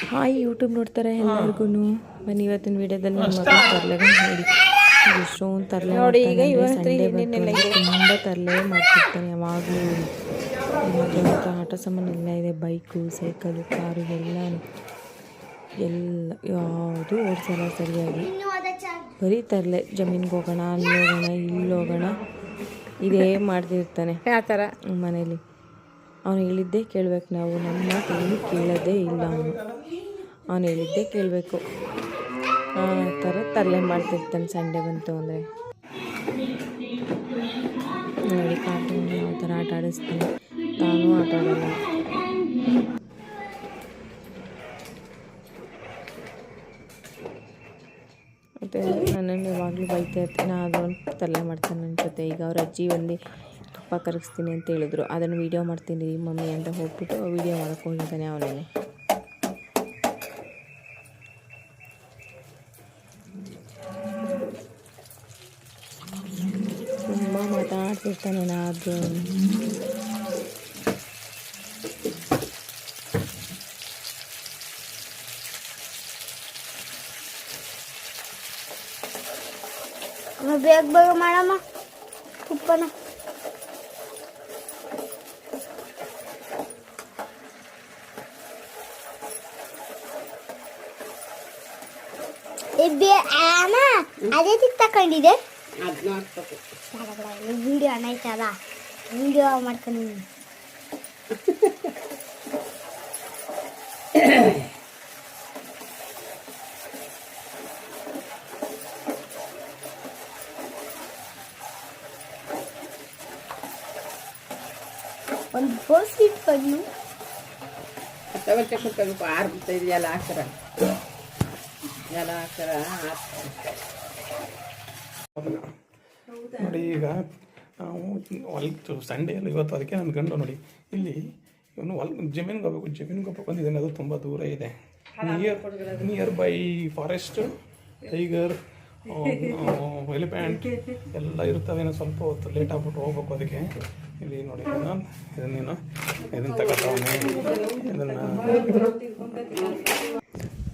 Hi YouTube ನೋಡ್ತಾರೆ ಎಲ್ಲರಿಗೂ. ಬನ್ನಿ ಇವತ್ತಿನ ವಿಡಿಯೋದಲ್ಲಿ ನನ್ನ ಮಗ ತರಲೆಗೆ ನೋಡಿ ಎಷ್ಟೊಂದು ತರಲೆ ನೋಡಿ. ಈಗ ಸಂಡೇ ತುಂಬ ತರಲೆ ಮಾಡ್ತಿರ್ತಾನೆ ಯಾವಾಗಲೂ. ಮತ್ತು ಆಟ ಸಾಮಾನು ಎಲ್ಲ ಇದೆ, ಬೈಕು ಸೈಕಲು ಕಾರು ಎಲ್ಲ ಯಾವುದು ಓಡಿಸಲ್ಲ ಸರಿಯಾಗಿ. ಬರೀ ತರಲೆ. ಜಮೀನಿಗೆ ಹೋಗೋಣ, ಅಲ್ಲಿ ಹೋಗೋಣ, ಇಲ್ಲಿ ಹೋಗೋಣ, ಇದೇ ಮಾಡ್ತಿರ್ತಾನೆ ಆ ಥರ ಮನೇಲಿ. ಅವನು ಹೇಳಿದ್ದೇ ಕೇಳಬೇಕು ನಾವು, ನಮ್ಮ ಮಾತು ಏನು ಕೇಳೋದೇ ಇಲ್ಲ. ಅವನು ಹೇಳಿದ್ದೇ ಕೇಳಬೇಕು. ಆ ಥರ ತರಲೆ ಮಾಡ್ತಿರ್ತಾನೆ ಸಂಡೇ ಬಂತು ಅಂದರೆ. ನೋಡಿ ಕಾರ್ಟೂನ್ ಯಾವ ಥರ ಆಟ ಆಡಿಸ್ತಾನೆ, ತಾನೂ ಆಟ ಆಡೋಲ್ಲ. ಮತ್ತು ನನ್ನನ್ನು ಯಾವಾಗಲೂ ಬೈತಾ ಇರ್ತೀನಿ, ಆದರೂ ತರಲೆ ಮಾಡ್ತಾನೆ ನನ್ನ ಜೊತೆ. ಈಗ ಅವ್ರ ಅಜ್ಜಿ ಬಂದು ತುಪ್ಪ ಕರಗಿಸ್ತೀನಿ ಅಂತ ಹೇಳಿದ್ರು, ಅದನ್ನು ವೀಡಿಯೋ ಮಾಡ್ತೀನಿ ಮಮ್ಮಿ ಅಂತ ಹೋಗ್ಬಿಟ್ಟು ವೀಡಿಯೋ ಮಾಡೋಕ್ಕೆ ಹೋಗಿದ್ದಾನೆ ಅವನೇ. ತುಂಬ ಮಾತಾಡ್ತಿರ್ತಾನೆ ಅದು. ಬೇಗ ಬೇಗ ಮಾಡಮ್ಮ ತುಪ್ಪನ. ಅದೇ ತಕೊಂಡಿದೆ ವಿಡಿಯೋ ಅಣ್ಣ ವಿಡಿಯೋ ಮಾಡ್ಕೊಂಡು ಒಂದು ಬೋಸ್ ಇಟ್ಕೊಂಡು ಎಲ್ಲ ಹಾಕ್ತಾರ ನೋಡಿ. ಈಗ ನಾವು ಹೊಲ್ತು ಸಂಡೇ ಎಲ್ಲ ಇವತ್ತು, ಅದಕ್ಕೆ ನನ್ನ ಗಂಡು ನೋಡಿ ಇಲ್ಲಿ ಇವನು ಜಮೀನಿಗೆ ಹೋಗ್ಬೇಕು ಅಂದಿದ್ದಾನೆ. ಅದು ತುಂಬ ದೂರ ಇದೆ, near by forest, tiger, elephant ಎಲ್ಲ ಇರ್ತವೆ. ಸ್ವಲ್ಪ ಹೊತ್ತು ಲೇಟ್ ಆಗ್ಬಿಟ್ಟು ಹೋಗ್ಬೇಕು. ಅದಕ್ಕೆ ಇಲ್ಲಿ ನೋಡಿ ಇದನ್ನು ತಗೋತಾವನೆ ಇದನ್ನು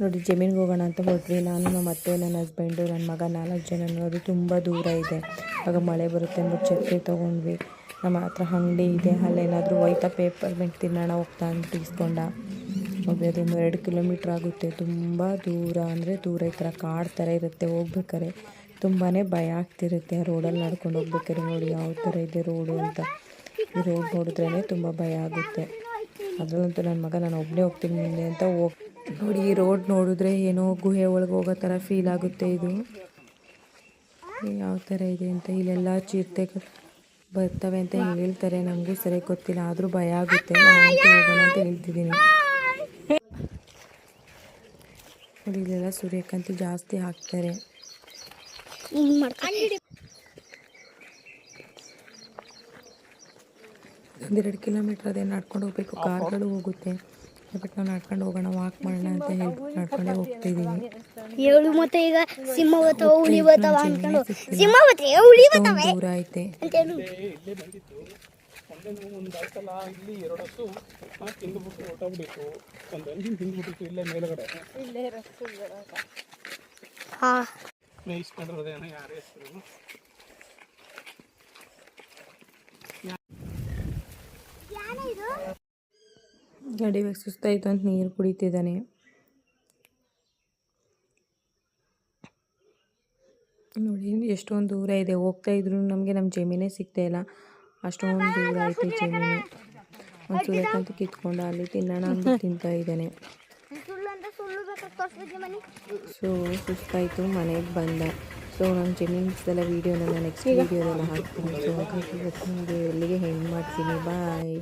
ನೋಡಿ. ಜಮೀನಿಗೆ ಹೋಗೋಣ ಅಂತ ಹೊರಟ್ವಿ ನಾನು, ನಮ್ಮ ಅತ್ತೆ, ನನ್ನ ಹಸ್ಬೆಂಡು, ನನ್ನ ಮಗ, 4 ಜನ. ಅದು ತುಂಬ ದೂರ ಇದೆ. ಆಗ ಮಳೆ ಬರುತ್ತೆ ಅಂದ್ಬಿಟ್ಟು ಛತ್ರಿ ತೊಗೊಂಡ್ವಿ. ನಮ್ಮ ಹತ್ರ ಅಂಗಡಿ ಇದೆ, ಅಲ್ಲೇನಾದರೂ ಹೋಯ್ತಾ ಪೇಪರ್ಮೆಂಟ್ ತಿನ್ನೋಣ ಹೋಗ್ತಾ ಅಂದ್ಬಿಟ್ಟು ಇಸ್ಕೊಂಡ ಹೋಗಿ. ಅದು 2 ಕಿಲೋಮೀಟ್ರ್ ಆಗುತ್ತೆ. ತುಂಬ ದೂರ ಅಂದರೆ ದೂರ. ಈ ಥರ ಕಾಡು ಥರ ಇರುತ್ತೆ. ಹೋಗ್ಬೇಕಾರೆ ತುಂಬಾ ಭಯ ಆಗ್ತಿರುತ್ತೆ. ಆ ರೋಡಲ್ಲಿ ನಡ್ಕೊಂಡು ಹೋಗ್ಬೇಕಾರೆ. ನೋಡಿ ಯಾವ ಥರ ಇದೆ ರೋಡು ಅಂತ. ಈ ರೋಡ್ ನೋಡಿದ್ರೇ ತುಂಬ ಭಯ ಆಗುತ್ತೆ. ಅದರಲ್ಲಂತೂ ನನ್ನ ಮಗ ನಾನು ಒಬ್ಬನೇ ಹೋಗ್ತೀನಿ ಮುಂದೆ ಅಂತ ನೋಡಿ. ಈ ರೋಡ್ ನೋಡಿದ್ರೆ ಏನೋ ಗುಹೆ ಒಳಗೆ ಹೋಗೋ ಥರ ಫೀಲ್ ಆಗುತ್ತೆ. ಇದು ಯಾವ ಥರ ಇದೆ ಅಂತ. ಇಲ್ಲೆಲ್ಲ ಚಿರತೆಗಳು ಬರ್ತವೆ ಅಂತ ಹೇಳ್ತಾರೆ, ನನಗೂ ಸರಿಯಾಗಿ ಗೊತ್ತಿಲ್ಲ, ಆದರೂ ಭಯ ಆಗುತ್ತೆ. ನಾನು ಹೋಗೋಣ ಅಂತ ಹೇಳ್ತಿದ್ದೀನಿ. ನೋಡಿ ಇಲ್ಲೆಲ್ಲ ಸೂರ್ಯಕಾಂತಿ ಜಾಸ್ತಿ ಹಾಕ್ತಾರೆ. ಒಂದು 2 ಕಿಲೋಮೀಟ್ರ್ ಅದೇ ನಡ್ಕೊಂಡು ಹೋಗ್ಬೇಕು. ಕಾರ್ಗಳು ಹೋಗುತ್ತೆ. ಬಟ್ ನಾವು ನಡ್ಕೊಂಡು ಹೋಗೋಣ, ವಾಕ್ ಮಾಡೋಣ ಅಂತ ಹೇಳ್ಬಿಟ್ಟು ನಡ್ಕೊಂಡೇ ಹೋಗ್ತಿದ್ದೀವಿ. ಹೇಳು ಮತ್ತೆ ಈಗ ಸಿಂಹ ಬತ್ತಾವ, ಹುಲಿ ಬತ್ತಾವ ಅನ್ಕೊಂಡು ಸಿಂಹ ಬತ್ತೆ ಹುಲಿ ಬತ್ತಾವೆ ದೂರ ಐತೆ. ಇಲ್ಲಿ 2 ಹಸು ತಿಂದುಬಿಟ್ಟು ಹೊಟ್ಟೋಗ್ಬೇಕು. ಒಂದು ಹಿಂದ್ಬಿಟ್ಟಿತ್ತು ಇಲ್ಲೇ ಮೇಲುಗಡೆ ಮೇಯಿಸ್ಕೊಂಡಿರೋದೇನೋ ಯಾರ ಹೆಸರು. ಗಾಡಿ ಸುಸ್ತಾಯಿತು ಅಂತ ನೀರು ಕುಡಿತಿದ್ದಾನೆ. ನೋಡಿ ಎಷ್ಟೊಂದು ದೂರ ಇದೆ. ಹೋಗ್ತಾ ಇದ್ರು ನಮಗೆ ನಮ್ಮ ಜಮೀನೇ ಸಿಗ್ತಾ ಇಲ್ಲ, ಅಷ್ಟೊಂದು ದೂರ ಐತೆ ಜಮೀನು. ಒಂದು ಸೂರ್ಯಕಾಂತಿ ಕಿತ್ಕೊಂಡು ಅಲ್ಲಿ ತಿನ್ನೋಣ ಅಂದ್ಬಿಟ್ಟು ತಿಂತಾ ಇದ್ದಾನೆ. ಸೊ ಸುಸ್ತಾಯಿತು, ಮನೆಗೆ ಬಂದ. ಸೊ ನಮ್ಮ ಜಮೀನ್ಸ್ದೆಲ್ಲ ವೀಡಿಯೋನೆಲ್ಲ ನೆಕ್ಸ್ಟ್ ವೀಡಿಯೋದೆಲ್ಲ ಹಾಕ್ತೀನಿ. ಸೊ ಹಾಗಾಗಿ ಇವತ್ತು ನಿಮಗೆ ಎಲ್ಲಿಗೆ ಹೆಂಗೆ ಮಾಡ್ತೀನಿ. ಬಾಯ್.